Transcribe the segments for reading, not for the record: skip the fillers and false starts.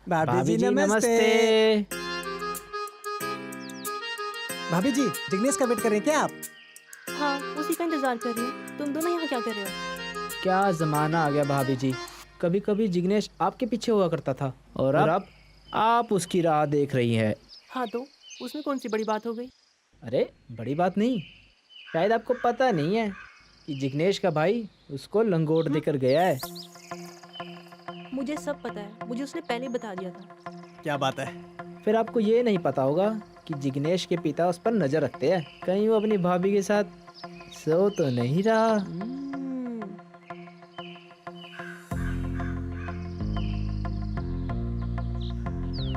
भाभी जी नमस्ते। भाभी जी जिग्नेश का वेट कर रहे हैं क्या आप? हाँ, उसी का इंतजार कर रही हूँ। तुम दोनों यहाँ क्या कर रहे हो? क्या जमाना आ गया भाभी जी। कभी कभी जिग्नेश आपके पीछे हुआ करता था और अब आप उसकी राह देख रही हैं। हाँ तो उसमें कौन सी बड़ी बात हो गई? अरे बड़ी बात नहीं, शायद आपको पता नहीं है कि जिग्नेश का भाई उसको लंगोट देकर गया है। मुझे सब पता है, मुझे उसने पहले ही बता दिया था। क्या बात है? फिर आपको ये नहीं पता होगा कि जिग्नेश के पिता उस पर नजर रखते हैं, कहीं वो अपनी भाभी के साथ सो तो नहीं रहा।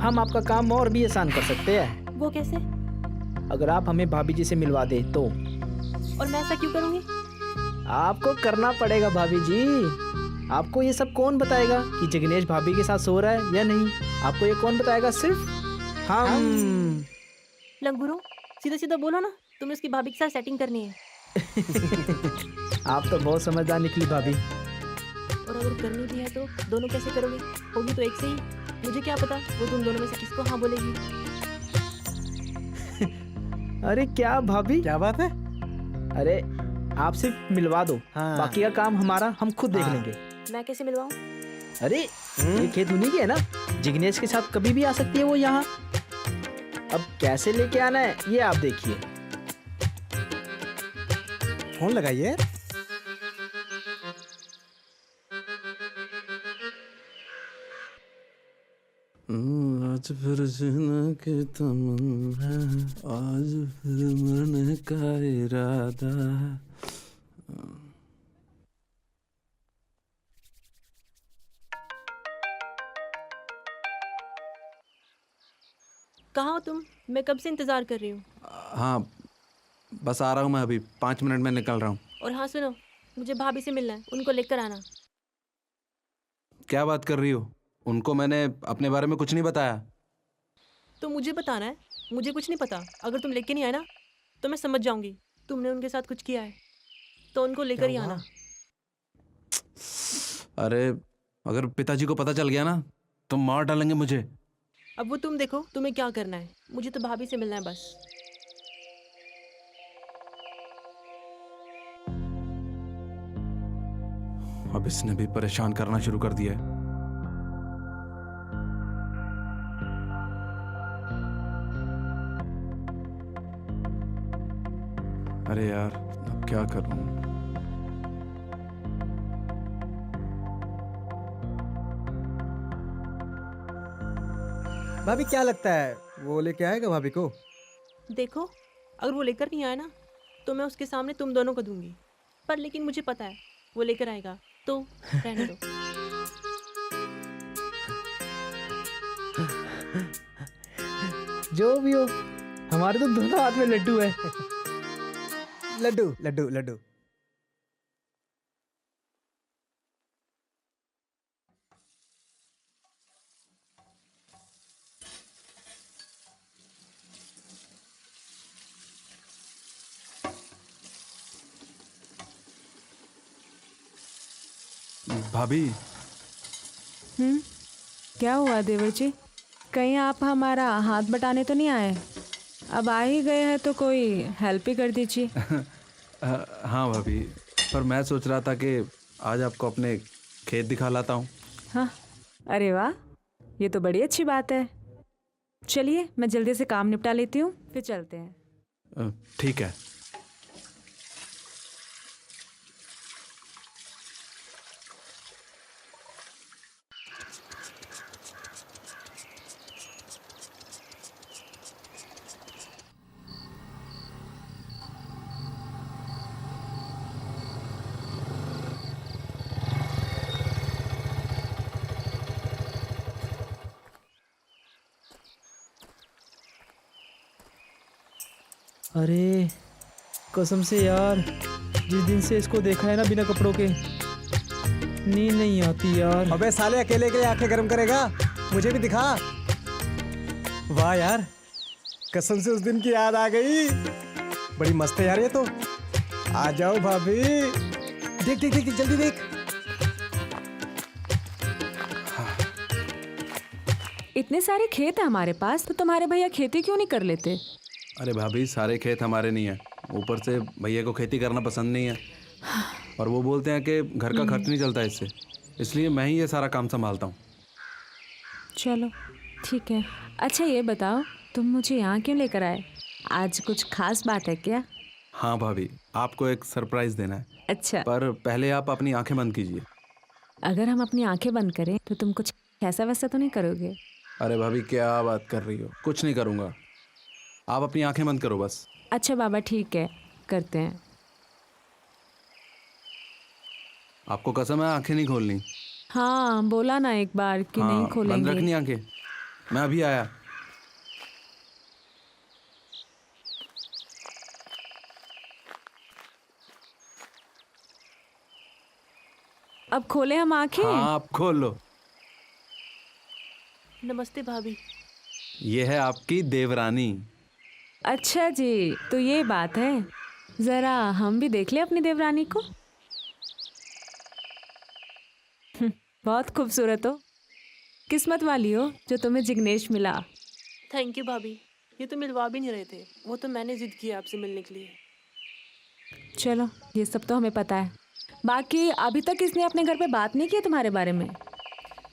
हम आपका काम और भी आसान कर सकते हैं। वो कैसे? अगर आप हमें भाभी जी से मिलवा दे तो। और मैं ऐसा क्यों करूँगी? आपको करना पड़ेगा भाभी जी। आपको ये सब कौन बताएगा कि जिग्नेश भाभी के साथ सो रहा है या नहीं? आपको ये कौन बताएगा? सिर्फ हम। लंगूरो, सीधा सीधा बोलो ना, तुम्हें उसकी भाभी के साथ सेटिंग करनी है। आप तो बहुत समझदार निकली भाभी। और अगर करनी भी है तो दोनों कैसे करोगे? होगी तो एक से ही। मुझे क्या पता वो तुम दोनों में से किसको हाँ बोलेगी। अरे क्या भाभी, क्या बात है? अरे आप सिर्फ मिलवा दो, हाँ। बाकी का काम हमारा, हम खुद देख हाँ। लेंगे। मैं कैसे मिलवाऊँ? अरे ये खेत उन्हीं की है ना, जिग्नेश के साथ कभी भी आ सकती है वो यहाँ। अब कैसे लेके आना है ये आप देखिए। फोन लगाइए। आज फिर जीने की तमन्ना है, आज फिर मरने का इरादा है। कहाँ हो तुम? मैं कब से इंतजार कर रही हूँ। हाँ बस आ रहा हूँ मैं, अभी 5 मिनट में निकल रहा हूँ। और हाँ सुनो, मुझे भाभी से मिलना है, उनको लेकर आना। क्या बात कर रही हो? उनको मैंने अपने बारे में कुछ नहीं बताया। तो मुझे बताना है, मुझे कुछ नहीं पता। अगर तुम लेके नहीं आए ना तो मैं समझ जाऊंगी तुमने उनके साथ कुछ किया है। तो उनको लेकर ही क्या हुआ? आना। अरे अगर पिताजी को पता चल गया ना तो मार डालेंगे मुझे। अब वो तुम देखो तुम्हें क्या करना है। मुझे तो भाभी से मिलना है बस। अब इसने भी परेशान करना शुरू कर दिया है। अरे यार अब क्या करूं? भाभी क्या लगता है वो लेके आएगा भाभी को? देखो अगर वो लेकर नहीं आया ना तो मैं उसके सामने तुम दोनों को दूंगी। पर लेकिन मुझे पता है वो लेकर आएगा, तो रहने दो। जो भी हो, हमारे तो दोनों हाथ में लड्डू है। लड्डू लड्डू लड्डू। भाभी क्या हुआ देवर जी? कहीं आप हमारा हाथ बटाने तो नहीं आए? अब आ ही गए हैं तो कोई हेल्प ही कर दीजिए। हाँ भाभी, पर मैं सोच रहा था कि आज आपको अपने खेत दिखा लाता हूँ। हाँ, अरे वाह, ये तो बड़ी अच्छी बात है। चलिए मैं जल्दी से काम निपटा लेती हूँ, फिर चलते हैं। ठीक है। अरे कसम से यार, जिस दिन से इसको देखा है ना बिना कपड़ों के, नींद नहीं आती यार। अबे साले अकेले के लिए आंखें गरम करेगा? मुझे भी दिखा। वाह यार, कसम से उस दिन की याद आ गई। बड़ी मस्त है यार ये तो। आ जाओ भाभी। देख देख देख जल्दी देख। इतने सारे खेत है हमारे पास, तो तुम्हारे भैया खेती क्यों नहीं कर लेते? अरे भाभी, सारे खेत हमारे नहीं है, ऊपर से भैया को खेती करना पसंद नहीं है, और वो बोलते हैं कि घर का खर्च नहीं चलता इससे, इसलिए मैं ही ये सारा काम संभालता हूँ। चलो ठीक है। अच्छा ये बताओ, तुम मुझे यहाँ क्यों लेकर आए? आज कुछ खास बात है क्या? हाँ भाभी, आपको एक सरप्राइज देना है, अच्छा, पर पहले आप अपनी आंखें बंद कीजिए। अगर हम अपनी आंखें बंद करें तो तुम कुछ ऐसा वैसा तो नहीं करोगे? अरे भाभी, क्या बात कर रही हो, कुछ नहीं करूँगा, आप अपनी आंखें बंद करो बस। अच्छा बाबा ठीक है, करते हैं। आपको कसम है आंखें नहीं खोलनी? हाँ बोला ना एक बार कि नहीं बंद खोलेंगे। रखनी आंखें, मैं अभी आया। अब खोले हम आंखें? हाँ, आप खोल लो। नमस्ते भाभी। ये है आपकी देवरानी। अच्छा जी, तो ये बात है। जरा हम भी देख ले अपनी देवरानी को। बहुत खूबसूरत हो, किस्मत वाली हो जो तुम्हें जिग्नेश मिला। थैंक यू भाभी, ये तो मिलवा भी नहीं रहे थे, वो तो मैंने जिद किया आपसे मिलने के लिए। चलो ये सब तो हमें पता है, बाकी अभी तक किसने अपने घर पे बात नहीं किया तुम्हारे बारे में?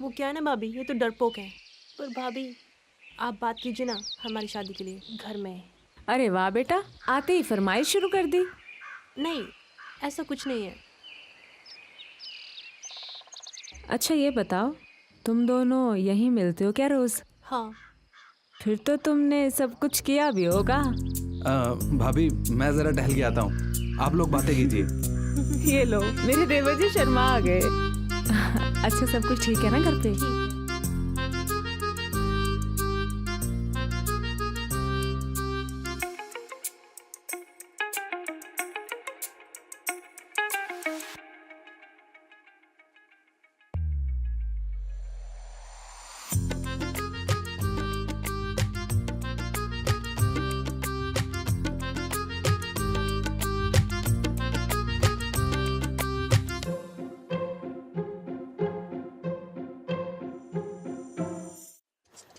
वो क्या है ना भाभी, ये तो डरपोक है। पर भाभी आप बात कीजिए ना हमारी शादी के लिए घर में। अरे वाह बेटा, आते ही फरमाइश शुरू कर दी। नहीं, ऐसा कुछ नहीं है। अच्छा ये बताओ, तुम दोनों यहीं मिलते हो क्या रोज? हाँ। फिर तो तुमने सब कुछ किया भी होगा। भाभी, मैं ज़रा टहल के आता हूँ, आप लोग बातें कीजिए। ये लो, मेरे देवर जी शर्मा आ गए। अच्छा सब कुछ ठीक है ना घर पे?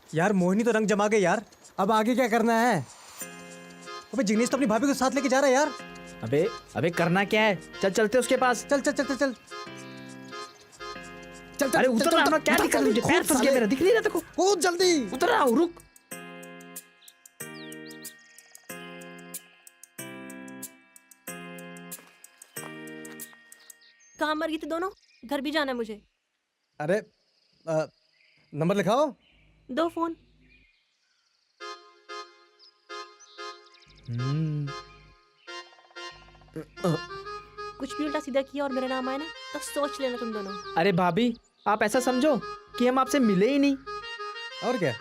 यार मोहिनी तो रंग जमा गई यार, अब आगे क्या करना है? अबे जिग्नेश तो अपनी भाभी को साथ लेके जा रहा है यार। अबे अबे करना क्या है, चल चलते उसके पास। चल चल चल चल चल चल चल अरे उतर रहा ना, क्या दिक्कत है तुझे? पैर फंस गया मेरा, दिख नहीं रहा तेको? कूद जल्दी। उतर रहा हूँ, रुक। कहाँ मर गई थी दोनों? घर भी जाना है मुझे। अरे नंबर लिखाओ। दो फोन। कुछ भी उल्टा सीधा किया और मेरा नाम आया ना तो सोच लेना तुम दोनों। अरे भाभी, आप ऐसा समझो कि हम आपसे मिले ही नहीं। और क्या?